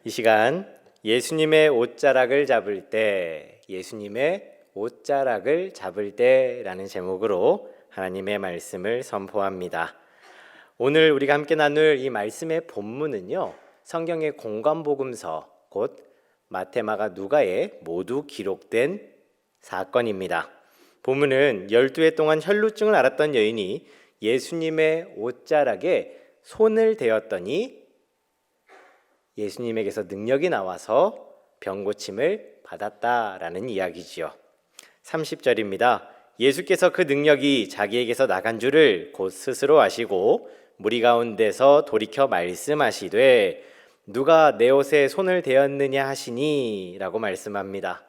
이 시간 예수님의 옷자락을 잡을 때, 예수님의 옷자락을 잡을 때라는 제목으로 하나님의 말씀을 선포합니다. 오늘 우리가 함께 나눌 이 말씀의 본문은요, 성경의 공관복음서 곧 마태, 마가, 누가에 모두 기록된 사건입니다. 본문은 12해 동안 혈루증을 앓았던 여인이 예수님의 옷자락에 손을 대었더니 예수님에게서 능력이 나와서 병고침을 받았다라는 이야기지요. 30절입니다. 예수께서 그 능력이 자기에게서 나간 줄을 곧 스스로 아시고 무리 가운데서 돌이켜 말씀하시되 누가 내 옷에 손을 대었느냐 하시니 라고 말씀합니다.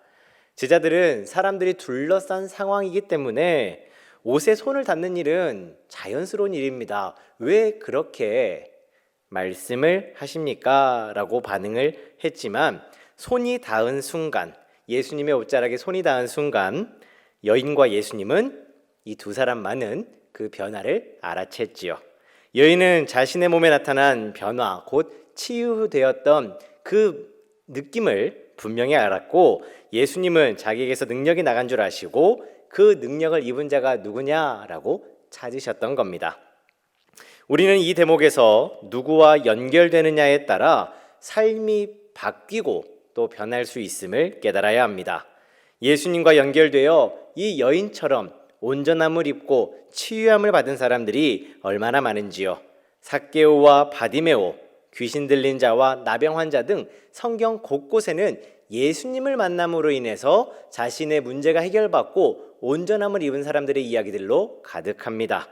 제자들은 사람들이 둘러싼 상황이기 때문에 옷에 손을 닿는 일은 자연스러운 일입니다. 왜 그렇게 말씀을 하십니까? 라고 반응을 했지만 손이 닿은 순간, 예수님의 옷자락에 손이 닿은 순간 여인과 예수님은 이 두 사람만은 그 변화를 알아챘지요. 여인은 자신의 몸에 나타난 변화, 곧 치유되었던 그 느낌을 분명히 알았고, 예수님은 자기에게서 능력이 나간 줄 아시고 그 능력을 입은 자가 누구냐라고 찾으셨던 겁니다. 우리는 이 대목에서 누구와 연결되느냐에 따라 삶이 바뀌고 또 변할 수 있음을 깨달아야 합니다. 예수님과 연결되어 이 여인처럼 온전함을 입고 치유함을 받은 사람들이 얼마나 많은지요. 삭개오와 바디메오, 귀신 들린 자와 나병 환자 등 성경 곳곳에는 예수님을 만남으로 인해서 자신의 문제가 해결받고 온전함을 입은 사람들의 이야기들로 가득합니다.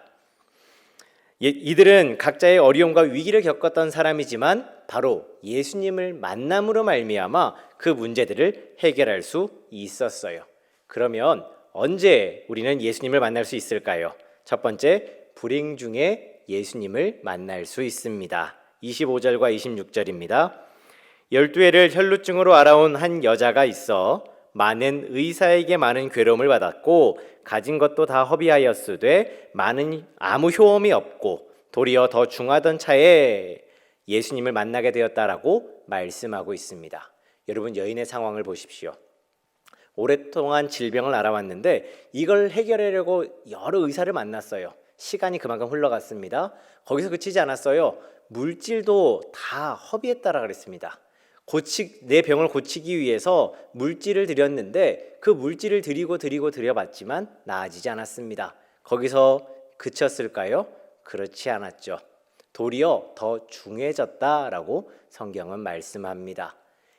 이들은 각자의 어려움과 위기를 겪었던 사람이지만 바로 예수님을 만남으로 말미암아 그 문제들을 해결할 수 있었어요. 그러면 언제 우리는 예수님을 만날 수 있을까요? 첫 번째, 불행 중에 예수님을 만날 수 있습니다. 25절과 26절입니다. 12해를 혈루증으로 앓아온 한 여자가 있어 많은 의사에게 많은 괴로움을 받았고 가진 것도 다 허비하였으되 많은 아무 효험이 없고 도리어 더 중하던 차에 예수님을 만나게 되었다라고 말씀하고 있습니다. 여러분, 여인의 상황을 보십시오. 오랫동안 질병을 앓아왔는데 이걸 해결하려고 여러 의사를 만났어요. 시간이 그만큼 흘러갔습니다. 거기서 그치지 않았어요. 물질도 다 허비했다라 그랬습니다. 내 병을 고치기 위해서 물질을 드렸는데 그 물질을 드려봤지만 나아지지 않았습니다. 거기서 그쳤을까요? 그렇지 않았죠. 도리어 더 중해졌다라고 성경은 말씀합니다.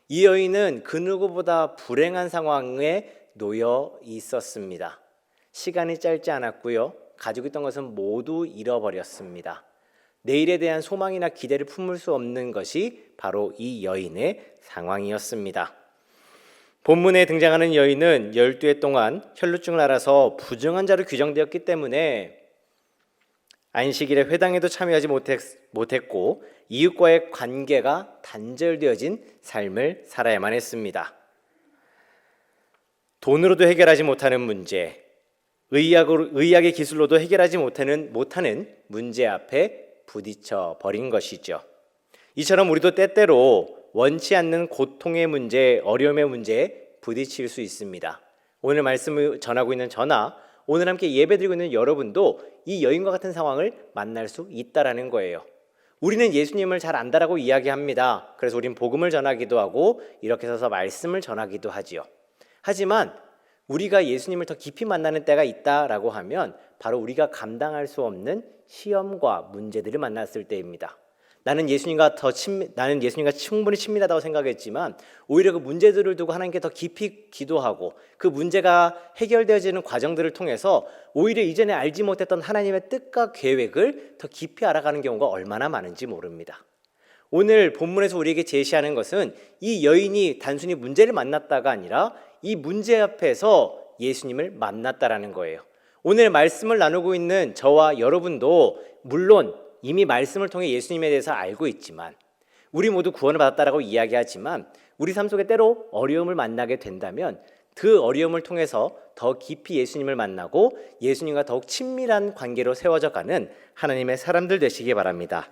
이 여인은 그 누구보다 불행한 상황에 놓여 있었습니다. 시간이 짧지 않았고요. 가지고 있던 것은 모두 잃어버렸습니다. 내일에 대한 소망이나 기대를 품을 수 없는 것이 바로 이 여인의 상황이었습니다. 본문에 등장하는 여인은 12해 동안 혈루증을 앓아서 부정한 자로 규정되었기 때문에 안식일에 회당에도 참여하지 못했고 이웃과의 관계가 단절되어진 삶을 살아야만 했습니다. 돈으로도 해결하지 못하는 문제, 의학의 기술로도 해결하지 못하는 문제 앞에 부딪혀 버린 것이죠. 이처럼 우리도 때때로 원치 않는 고통의 문제, 어려움의 문제에 부딪힐 수 있습니다. 오늘 말씀을 전하고 있는 저나 오늘 함께 예배드리고 있는 여러분도 이 여인과 같은 상황을 만날 수 있다라는 거예요. 우리는 예수님을 잘 안다라고 이야기합니다. 그래서 우리는 복음을 전하기도 하고 이렇게 서서 말씀을 전하기도 하지요. 하지만 우리가 예수님을 더 깊이 만나는 때가 있다라고 하면 바로 우리가 감당할 수 없는 시험과 문제들을 만났을 때입니다. 나는 예수님과 충분히 친밀하다고 생각했지만 오히려 그 문제들을 두고 하나님께 더 깊이 기도하고 그 문제가 해결되어지는 과정들을 통해서 오히려 이전에 알지 못했던 하나님의 뜻과 계획을 더 깊이 알아가는 경우가 얼마나 많은지 모릅니다. 오늘 본문에서 우리에게 제시하는 것은 이 여인이 단순히 문제를 만났다가 아니라 이 문제 앞에서 예수님을 만났다라는 거예요. 오늘 말씀을 나누고 있는 저와 여러분도 물론 이미 말씀을 통해 예수님에 대해서 알고 있지만 우리 모두 구원을 받았다라고 이야기하지만 우리 삶 속에 때로 어려움을 만나게 된다면 그 어려움을 통해서 더 깊이 예수님을 만나고 예수님과 더욱 친밀한 관계로 세워져 가는 하나님의 사람들 되시기 바랍니다.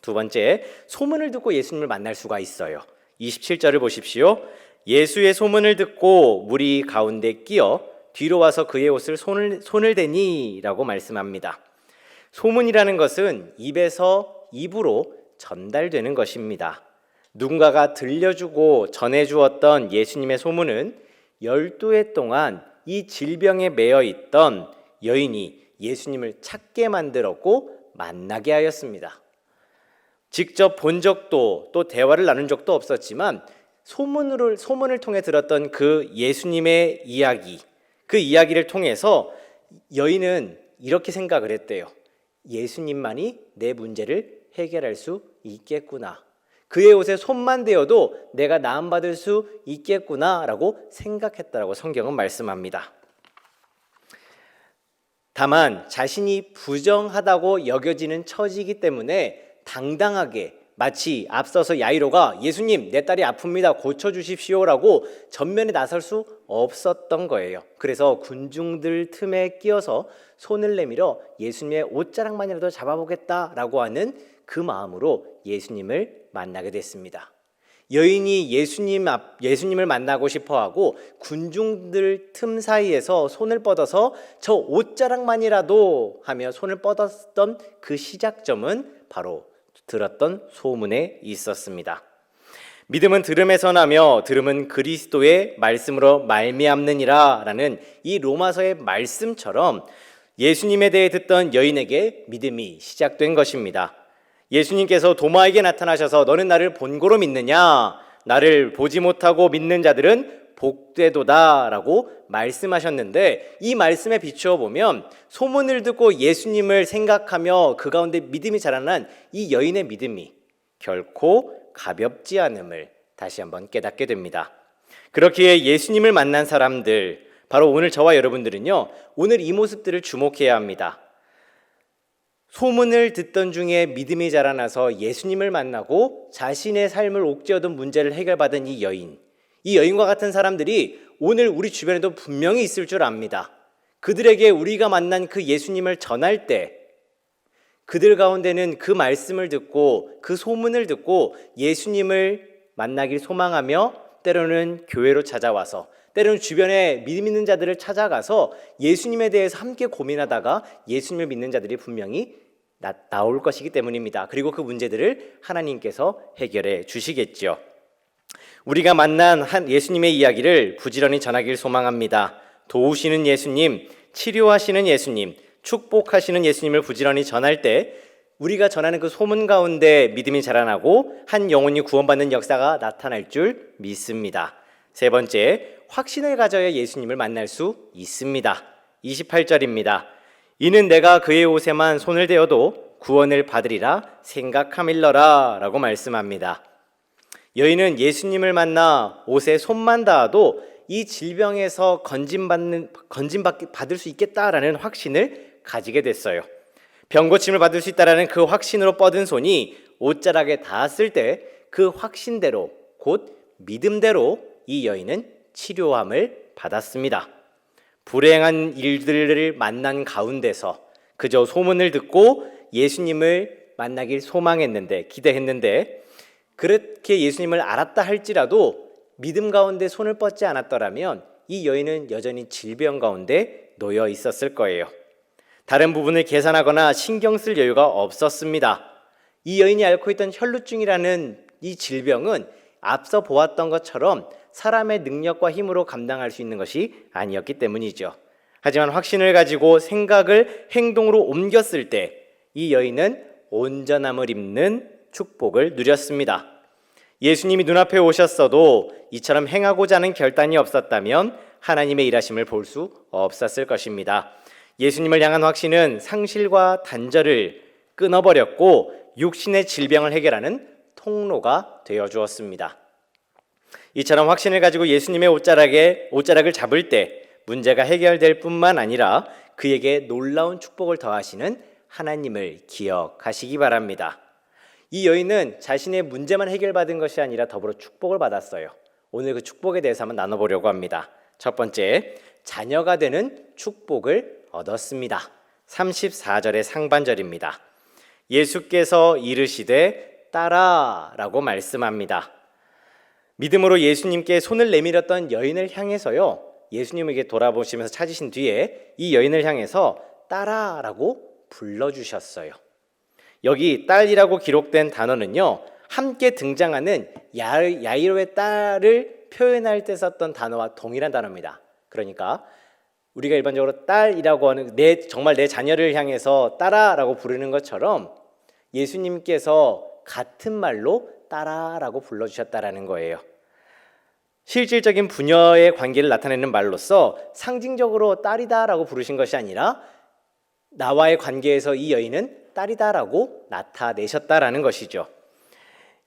두 번째, 소문을 듣고 예수님을 만날 수가 있어요. 27절을 보십시오. 예수의 소문을 듣고 무리 가운데 끼어 뒤로 와서 그의 옷을 손을 대니 라고 말씀합니다. 소문이라는 것은 입에서 입으로 전달되는 것입니다. 누군가가 들려주고 전해주었던 예수님의 소문은 12해 동안 이 질병에 매여 있던 여인이 예수님을 찾게 만들었고 만나게 하였습니다. 직접 본 적도 또 대화를 나눈 적도 없었지만 소문을 통해 들었던 그 예수님의 이야기, 그 이야기를 통해서 여인은 이렇게 생각을 했대요. 예수님만이 내 문제를 해결할 수 있겠구나. 그의 옷에 손만 대어도 내가 나음받을 수 있겠구나 라고 생각했다라고 성경은 말씀합니다. 다만 자신이 부정하다고 여겨지는 처지이기 때문에 당당하게 마치 앞서서 야이로가 예수님 내 딸이 아픕니다 고쳐주십시오라고 전면에 나설 수 없었던 거예요. 그래서 군중들 틈에 끼어서 손을 내밀어 예수님의 옷자락만이라도 잡아보겠다라고 하는 그 마음으로 예수님을 만나게 됐습니다. 여인이 예수님을 만나고 싶어하고 군중들 틈 사이에서 손을 뻗어서 저 옷자락만이라도 하며 손을 뻗었던 그 시작점은 바로 들었던 소문에 있었습니다. 믿음은 들음에서 나며 들음은 그리스도의 말씀으로 말미암느니라 라는 이 로마서의 말씀처럼 예수님에 대해 듣던 여인에게 믿음이 시작된 것입니다. 예수님께서 도마에게 나타나셔서 너는 나를 본고로 믿느냐? 나를 보지 못하고 믿는 자들은 복되도다 라고 말씀하셨는데 이 말씀에 비추어 보면 소문을 듣고 예수님을 생각하며 그 가운데 믿음이 자라난 이 여인의 믿음이 결코 가볍지 않음을 다시 한번 깨닫게 됩니다. 그렇기에 예수님을 만난 사람들, 바로 오늘 저와 여러분들은요, 오늘 이 모습들을 주목해야 합니다. 소문을 듣던 중에 믿음이 자라나서 예수님을 만나고 자신의 삶을 옥죄어둔 문제를 해결받은 이 여인과 같은 사람들이 오늘 우리 주변에도 분명히 있을 줄 압니다. 그들에게 우리가 만난 그 예수님을 전할 때 그들 가운데는 그 말씀을 듣고 그 소문을 듣고 예수님을 만나길 소망하며 때로는 교회로 찾아와서 때로는 주변에 믿음 있는 자들을 찾아가서 예수님에 대해서 함께 고민하다가 예수님을 믿는 자들이 분명히 나올 것이기 때문입니다. 그리고 그 문제들을 하나님께서 해결해 주시겠죠. 우리가 만난 예수님의 이야기를 부지런히 전하길 소망합니다. 도우시는 예수님, 치료하시는 예수님, 축복하시는 예수님을 부지런히 전할 때 우리가 전하는 그 소문 가운데 믿음이 자라나고 한 영혼이 구원받는 역사가 나타날 줄 믿습니다. 세 번째, 확신을 가져야 예수님을 만날 수 있습니다. 28절입니다. 이는 내가 그의 옷에만 손을 대어도 구원을 받으리라 생각함일러라 라고 말씀합니다. 여인은 예수님을 만나 옷에 손만 닿아도 이 질병에서 건진받을 수 있겠다라는 확신을 가지게 됐어요. 병고침을 받을 수 있다라는 그 확신으로 뻗은 손이 옷자락에 닿았을 때 그 확신대로 곧 믿음대로 이 여인은 치료함을 받았습니다. 불행한 일들을 만난 가운데서 그저 소문을 듣고 예수님을 만나길 소망했는데 기대했는데 그렇게 예수님을 알았다 할지라도 믿음 가운데 손을 뻗지 않았더라면 이 여인은 여전히 질병 가운데 놓여 있었을 거예요. 다른 부분을 계산하거나 신경 쓸 여유가 없었습니다. 이 여인이 앓고 있던 혈루증이라는 이 질병은 앞서 보았던 것처럼 사람의 능력과 힘으로 감당할 수 있는 것이 아니었기 때문이죠. 하지만 확신을 가지고 생각을 행동으로 옮겼을 때 이 여인은 온전함을 입는 축복을 누렸습니다. 예수님이 눈앞에 오셨어도 이처럼 행하고자 하는 결단이 없었다면 하나님의 일하심을 볼 수 없었을 것입니다. 예수님을 향한 확신은 상실과 단절을 끊어버렸고 육신의 질병을 해결하는 통로가 되어 주었습니다. 이처럼 확신을 가지고 예수님의 옷자락을 잡을 때 문제가 해결될 뿐만 아니라 그에게 놀라운 축복을 더하시는 하나님을 기억하시기 바랍니다. 이 여인은 자신의 문제만 해결받은 것이 아니라 더불어 축복을 받았어요. 오늘 그 축복에 대해서 한번 나눠보려고 합니다. 첫 번째, 자녀가 되는 축복을 얻었습니다. 34절의 상반절입니다. 예수께서 이르시되 따라 라고 말씀합니다. 믿음으로 예수님께 손을 내밀었던 여인을 향해서요, 예수님에게 돌아보시면서 찾으신 뒤에 이 여인을 향해서 딸아라고 불러주셨어요. 여기 딸이라고 기록된 단어는요, 함께 등장하는 야이로의 딸을 표현할 때 썼던 단어와 동일한 단어입니다. 그러니까 우리가 일반적으로 딸이라고 하는 정말 내 자녀를 향해서 딸아라고 부르는 것처럼 예수님께서 같은 말로 딸아라고 불러주셨다라는 거예요. 실질적인 부녀의 관계를 나타내는 말로서 상징적으로 딸이다라고 부르신 것이 아니라 나와의 관계에서 이 여인은 딸이다라고 나타내셨다라는 것이죠.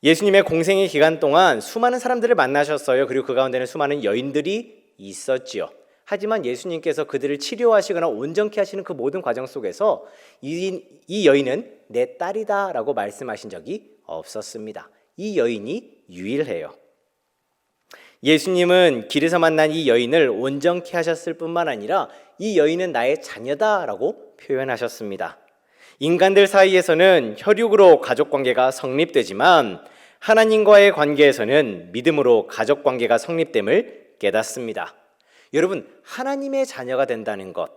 예수님의 공생의 기간 동안 수많은 사람들을 만나셨어요. 그리고 그 가운데는 수많은 여인들이 있었지요. 하지만 예수님께서 그들을 치료하시거나 온전케 하시는 그 모든 과정 속에서 이 여인은 내 딸이다라고 말씀하신 적이 없었습니다. 이 여인이 유일해요. 예수님은 길에서 만난 이 여인을 온전케 하셨을 뿐만 아니라 이 여인은 나의 자녀다라고 표현하셨습니다. 인간들 사이에서는 혈육으로 가족관계가 성립되지만 하나님과의 관계에서는 믿음으로 가족관계가 성립됨을 깨닫습니다. 여러분, 하나님의 자녀가 된다는 것,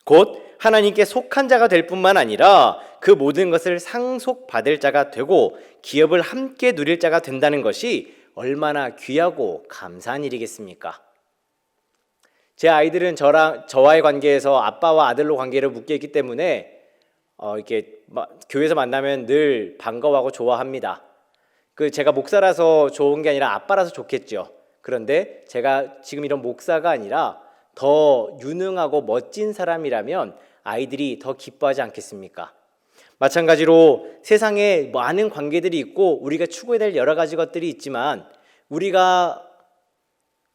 곧 하나님께 속한 자가 될 뿐만 아니라 그 모든 것을 상속받을 자가 되고 기업을 함께 누릴 자가 된다는 것이 얼마나 귀하고 감사한 일이겠습니까? 제 아이들은 저와의 관계에서 아빠와 아들로 관계를 묶여 있기 때문에 이렇게 교회에서 만나면 늘 반가워하고 좋아합니다. 제가 목사라서 좋은 게 아니라 아빠라서 좋겠죠. 그런데 제가 지금 이런 목사가 아니라 더 유능하고 멋진 사람이라면 아이들이 더 기뻐하지 않겠습니까? 마찬가지로 세상에 많은 관계들이 있고 우리가 추구해야 될 여러 가지 것들이 있지만 우리가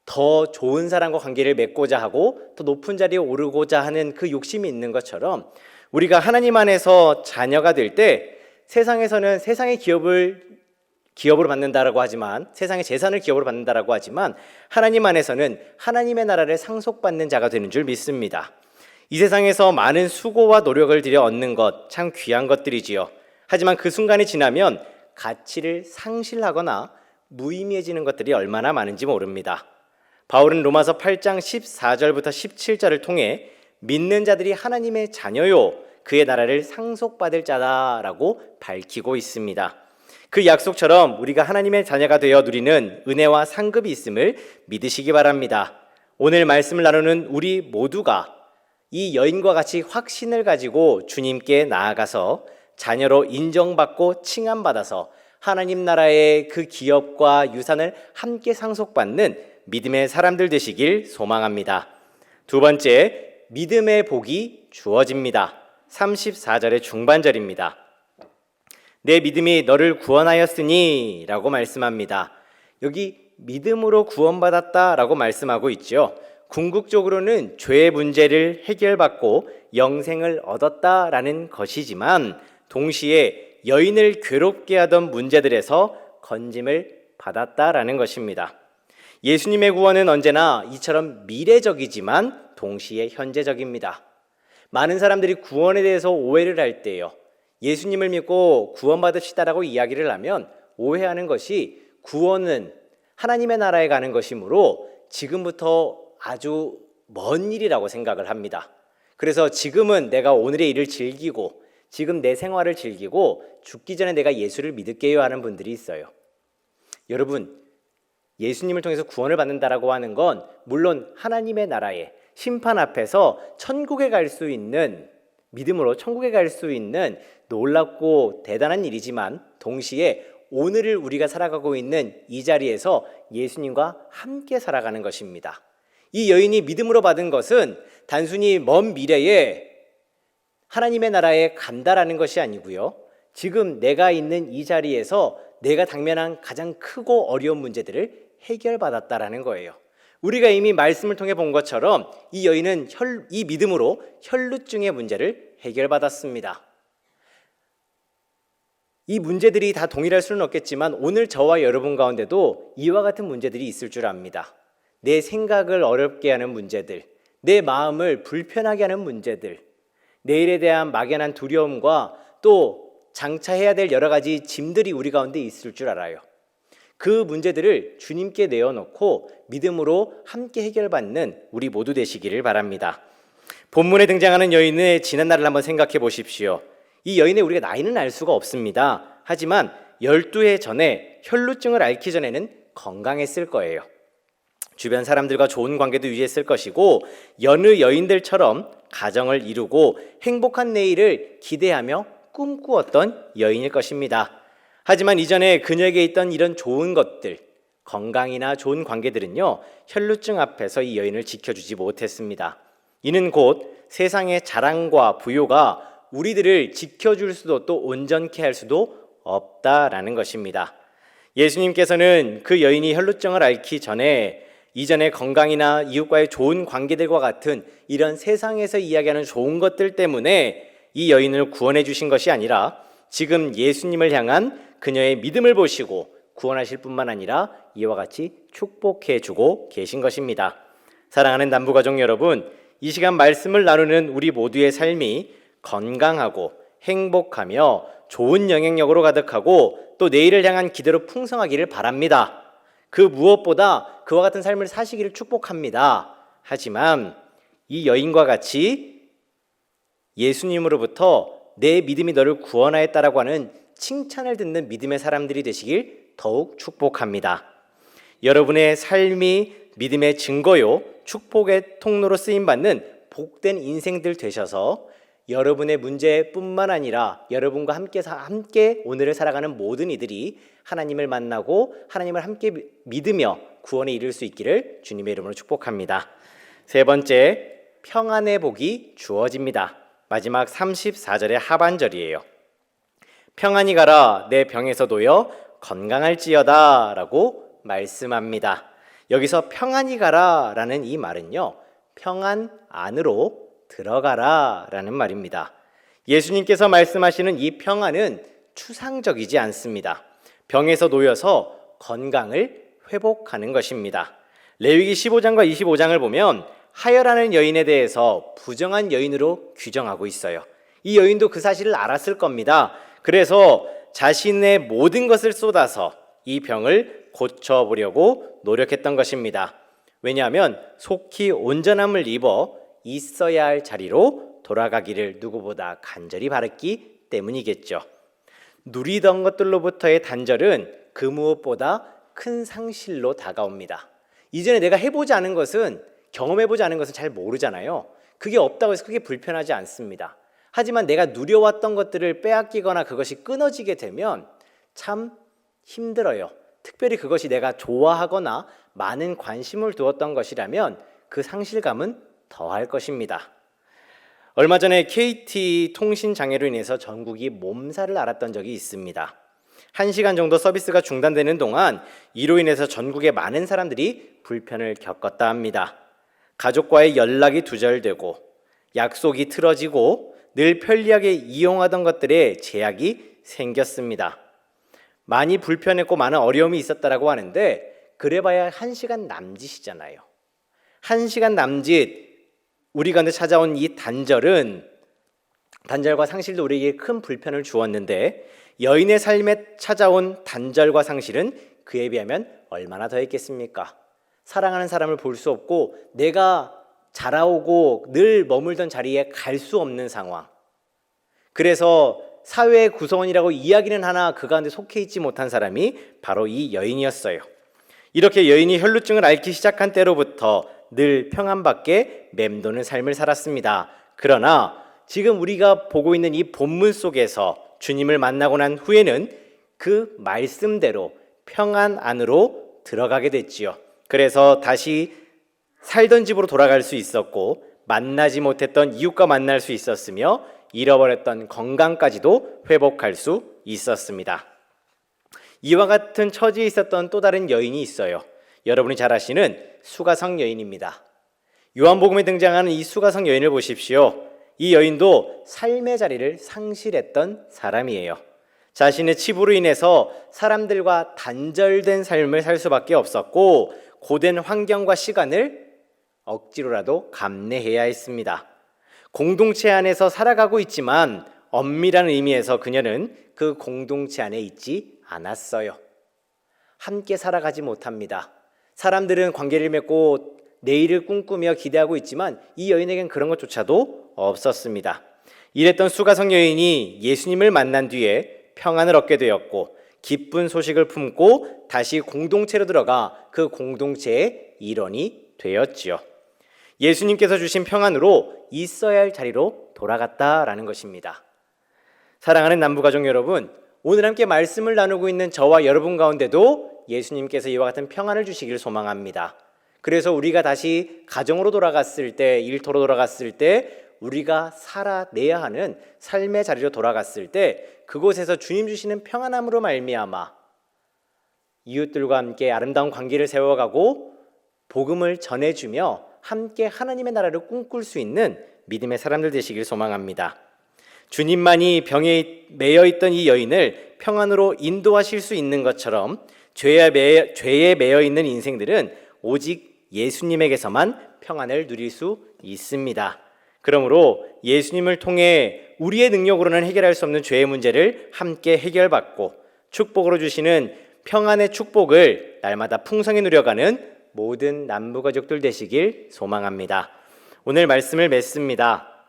더 좋은 사람과 관계를 맺고자 하고 더 높은 자리에 오르고자 하는 그 욕심이 있는 것처럼 우리가 하나님 안에서 자녀가 될 때 세상에서는 세상의 기업으로 받는다라고 하지만 세상의 재산을 기업으로 받는다라고 하지만 하나님 안에서는 하나님의 나라를 상속받는 자가 되는 줄 믿습니다. 이 세상에서 많은 수고와 노력을 들여 얻는 것 참 귀한 것들이지요. 하지만 그 순간이 지나면 가치를 상실하거나 무의미해지는 것들이 얼마나 많은지 모릅니다. 바울은 로마서 8장 14절부터 17절을 통해 믿는 자들이 하나님의 자녀요 그의 나라를 상속받을 자다라고 밝히고 있습니다. 그 약속처럼 우리가 하나님의 자녀가 되어 누리는 은혜와 상급이 있음을 믿으시기 바랍니다. 오늘 말씀을 나누는 우리 모두가 이 여인과 같이 확신을 가지고 주님께 나아가서 자녀로 인정받고 칭함받아서 하나님 나라의 그 기업과 유산을 함께 상속받는 믿음의 사람들 되시길 소망합니다. 두 번째, 믿음의 복이 주어집니다. 34절의 중반절입니다. 내 믿음이 너를 구원하였으니 라고 말씀합니다. 여기 믿음으로 구원받았다 라고 말씀하고 있죠. 궁극적으로는 죄의 문제를 해결받고 영생을 얻었다라는 것이지만 동시에 여인을 괴롭게 하던 문제들에서 건짐을 받았다라는 것입니다. 예수님의 구원은 언제나 이처럼 미래적이지만 동시에 현재적입니다. 많은 사람들이 구원에 대해서 오해를 할 때요, 예수님을 믿고 구원받읍시다라고 이야기를 하면 오해하는 것이 구원은 하나님의 나라에 가는 것이므로 지금부터 아주 먼 일이라고 생각을 합니다. 그래서 지금은 내가 오늘의 일을 즐기고 지금 내 생활을 즐기고 죽기 전에 내가 예수를 믿을게요 하는 분들이 있어요. 여러분, 예수님을 통해서 구원을 받는다라고 하는 건 물론 하나님의 나라에 심판 앞에서 천국에 갈 수 있는, 믿음으로 천국에 갈 수 있는 놀랍고 대단한 일이지만 동시에 오늘을 우리가 살아가고 있는 이 자리에서 예수님과 함께 살아가는 것입니다. 이 여인이 믿음으로 받은 것은 단순히 먼 미래에 하나님의 나라에 간다라는 것이 아니고요, 지금 내가 있는 이 자리에서 내가 당면한 가장 크고 어려운 문제들을 해결받았다라는 거예요. 우리가 이미 말씀을 통해 본 것처럼 이 여인은 이 믿음으로 혈루증의 문제를 해결받았습니다. 이 문제들이 다 동일할 수는 없겠지만 오늘 저와 여러분 가운데도 이와 같은 문제들이 있을 줄 압니다. 내 생각을 어렵게 하는 문제들, 내 마음을 불편하게 하는 문제들, 내일에 대한 막연한 두려움과 또 장차해야 될 여러 가지 짐들이 우리 가운데 있을 줄 알아요. 그 문제들을 주님께 내어놓고 믿음으로 함께 해결받는 우리 모두 되시기를 바랍니다. 본문에 등장하는 여인의 지난 날을 한번 생각해 보십시오. 이 여인의 우리가 나이는 알 수가 없습니다. 하지만 12해 전에 혈루증을 앓기 전에는 건강했을 거예요. 주변 사람들과 좋은 관계도 유지했을 것이고 여느 여인들처럼 가정을 이루고 행복한 내일을 기대하며 꿈꾸었던 여인일 것입니다. 하지만 이전에 그녀에게 있던 이런 좋은 것들, 건강이나 좋은 관계들은요, 혈루증 앞에서 이 여인을 지켜주지 못했습니다. 이는 곧 세상의 자랑과 부요가 우리들을 지켜줄 수도 또 온전케 할 수도 없다라는 것입니다. 예수님께서는 그 여인이 혈루증을 앓기 전에 이전에 건강이나 이웃과의 좋은 관계들과 같은 이런 세상에서 이야기하는 좋은 것들 때문에 이 여인을 구원해 주신 것이 아니라 지금 예수님을 향한 그녀의 믿음을 보시고 구원하실 뿐만 아니라 이와 같이 축복해 주고 계신 것입니다. 사랑하는 남부가족 여러분, 이 시간 말씀을 나누는 우리 모두의 삶이 건강하고 행복하며 좋은 영향력으로 가득하고 또 내일을 향한 기대로 풍성하기를 바랍니다. 그 무엇보다 그와 같은 삶을 사시기를 축복합니다. 하지만 이 여인과 같이 예수님으로부터 내 믿음이 너를 구원하였다라고 하는 칭찬을 듣는 믿음의 사람들이 되시길 더욱 축복합니다. 여러분의 삶이 믿음의 증거요, 축복의 통로로 쓰임받는 복된 인생들 되셔서 여러분의 문제뿐만 아니라 여러분과 함께 오늘을 살아가는 모든 이들이 하나님을 만나고 하나님을 함께 믿으며 구원에 이를 수 있기를 주님의 이름으로 축복합니다. 세 번째, 평안의 복이 주어집니다. 마지막 34절의 하반절이에요. 평안히 가라, 내 병에서 놓여 건강할지어다 라고 말씀합니다. 여기서 평안히 가라 라는 이 말은요, 평안 안으로 들어가라 라는 말입니다. 예수님께서 말씀하시는 이 평안은 추상적이지 않습니다. 병에서 놓여서 건강을 회복하는 것입니다. 레위기 15장과 25장을 보면 하여라는 여인에 대해서 부정한 여인으로 규정하고 있어요. 이 여인도 그 사실을 알았을 겁니다. 그래서 자신의 모든 것을 쏟아서 이 병을 고쳐보려고 노력했던 것입니다. 왜냐하면 속히 온전함을 입어 있어야 할 자리로 돌아가기를 누구보다 간절히 바랐기 때문이겠죠. 누리던 것들로부터의 단절은 그 무엇보다 큰 상실로 다가옵니다. 이전에 내가 해보지 않은 것은, 경험해보지 않은 것은 잘 모르잖아요. 그게 없다고 해서 그게 불편하지 않습니다. 하지만 내가 누려왔던 것들을 빼앗기거나 그것이 끊어지게 되면 참 힘들어요. 특별히 그것이 내가 좋아하거나 많은 관심을 두었던 것이라면 그 상실감은 더할 것입니다. 얼마 전에 KT 통신 장애로 인해서 전국이 몸살을 앓았던 적이 있습니다. 1시간 정도 서비스가 중단되는 동안 이로 인해서 전국의 많은 사람들이 불편을 겪었다 합니다. 가족과의 연락이 두절되고 약속이 틀어지고 늘 편리하게 이용하던 것들에 제약이 생겼습니다. 많이 불편했고 많은 어려움이 있었다라고 하는데 그래봐야 1시간 남짓이잖아요. 1시간 남짓 우리 가운데 찾아온 이 단절과 상실도 우리에게 큰 불편을 주었는데 여인의 삶에 찾아온 단절과 상실은 그에 비하면 얼마나 더했겠습니까? 사랑하는 사람을 볼 수 없고 내가 자라오고 늘 머물던 자리에 갈 수 없는 상황. 그래서 사회의 구성원이라고 이야기는 하나 그 가운데 속해 있지 못한 사람이 바로 이 여인이었어요. 이렇게 여인이 혈루증을 앓기 시작한 때로부터 늘 평안밖에 맴도는 삶을 살았습니다. 그러나 지금 우리가 보고 있는 이 본문 속에서 주님을 만나고 난 후에는 그 말씀대로 평안 안으로 들어가게 됐지요. 그래서 다시 살던 집으로 돌아갈 수 있었고 만나지 못했던 이웃과 만날 수 있었으며 잃어버렸던 건강까지도 회복할 수 있었습니다. 이와 같은 처지에 있었던 또 다른 여인이 있어요. 여러분이 잘 아시는 수가성 여인입니다. 요한복음에 등장하는 이 수가성 여인을 보십시오. 이 여인도 삶의 자리를 상실했던 사람이에요. 자신의 치부로 인해서 사람들과 단절된 삶을 살 수밖에 없었고 고된 환경과 시간을 억지로라도 감내해야 했습니다. 공동체 안에서 살아가고 있지만 엄밀한 의미에서 그녀는 그 공동체 안에 있지 않았어요. 함께 살아가지 못합니다. 사람들은 관계를 맺고 내일을 꿈꾸며 기대하고 있지만 이 여인에겐 그런 것조차도 없었습니다. 이랬던 수가성 여인이 예수님을 만난 뒤에 평안을 얻게 되었고 기쁜 소식을 품고 다시 공동체로 들어가 그 공동체의 일원이 되었지요. 예수님께서 주신 평안으로 있어야 할 자리로 돌아갔다라는 것입니다. 사랑하는 남부가족 여러분, 오늘 함께 말씀을 나누고 있는 저와 여러분 가운데도 예수님께서 이와 같은 평안을 주시길 소망합니다. 그래서 우리가 다시 가정으로 돌아갔을 때, 일터로 돌아갔을 때 우리가 살아내야 하는 삶의 자리로 돌아갔을 때 그곳에서 주님 주시는 평안함으로 말미암아 이웃들과 함께 아름다운 관계를 세워가고 복음을 전해주며 함께 하나님의 나라를 꿈꿀 수 있는 믿음의 사람들 되시길 소망합니다. 주님만이 병에 매여 있던 이 여인을 평안으로 인도하실 수 있는 것처럼 죄에 매여 있는 인생들은 오직 예수님에게서만 평안을 누릴 수 있습니다. 그러므로 예수님을 통해 우리의 능력으로는 해결할 수 없는 죄의 문제를 함께 해결받고 축복으로 주시는 평안의 축복을 날마다 풍성히 누려가는 모든 남부가족들 되시길 소망합니다. 오늘 말씀을 맺습니다.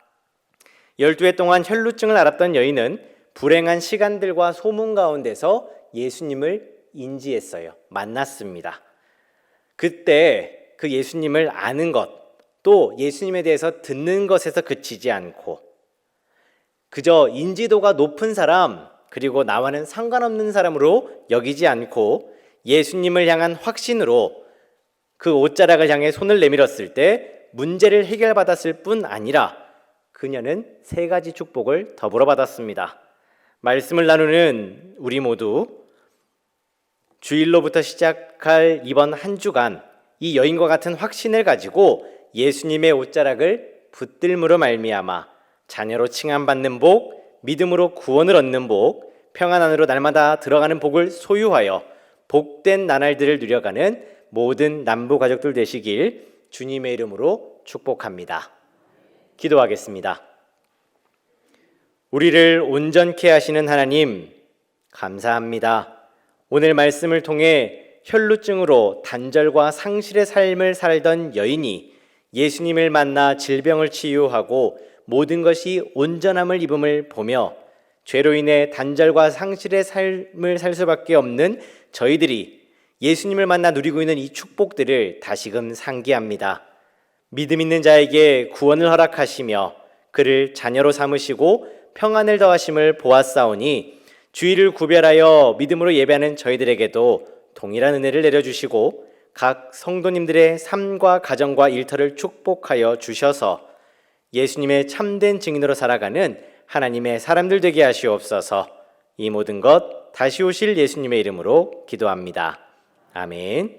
12해 동안 혈루증을 앓았던 여인은 불행한 시간들과 소문 가운데서 예수님을 인지했어요. 만났습니다. 그때 그 예수님을 아는 것, 또 예수님에 대해서 듣는 것에서 그치지 않고 그저 인지도가 높은 사람, 그리고 나와는 상관없는 사람으로 여기지 않고 예수님을 향한 확신으로 그 옷자락을 향해 손을 내밀었을 때 문제를 해결받았을 뿐 아니라 그녀는 3가지 축복을 더불어 받았습니다. 말씀을 나누는 우리 모두 주일로부터 시작할 이번 한 주간 이 여인과 같은 확신을 가지고 예수님의 옷자락을 붙들므로 말미암아 자녀로 칭함받는 복, 믿음으로 구원을 얻는 복, 평안 안으로 날마다 들어가는 복을 소유하여 복된 나날들을 누려가는 모든 남부 가족들 되시길 주님의 이름으로 축복합니다. 기도하겠습니다. 우리를 온전케 하시는 하나님, 감사합니다. 오늘 말씀을 통해 혈루증으로 단절과 상실의 삶을 살던 여인이 예수님을 만나 질병을 치유하고 모든 것이 온전함을 입음을 보며 죄로 인해 단절과 상실의 삶을 살 수밖에 없는 저희들이 예수님을 만나 누리고 있는 이 축복들을 다시금 상기합니다. 믿음 있는 자에게 구원을 허락하시며 그를 자녀로 삼으시고 평안을 더하심을 보았사오니 주일을 구별하여 믿음으로 예배하는 저희들에게도 동일한 은혜를 내려주시고 각 성도님들의 삶과 가정과 일터를 축복하여 주셔서 예수님의 참된 증인으로 살아가는 하나님의 사람들 되게 하시옵소서. 이 모든 것 다시 오실 예수님의 이름으로 기도합니다. 아멘.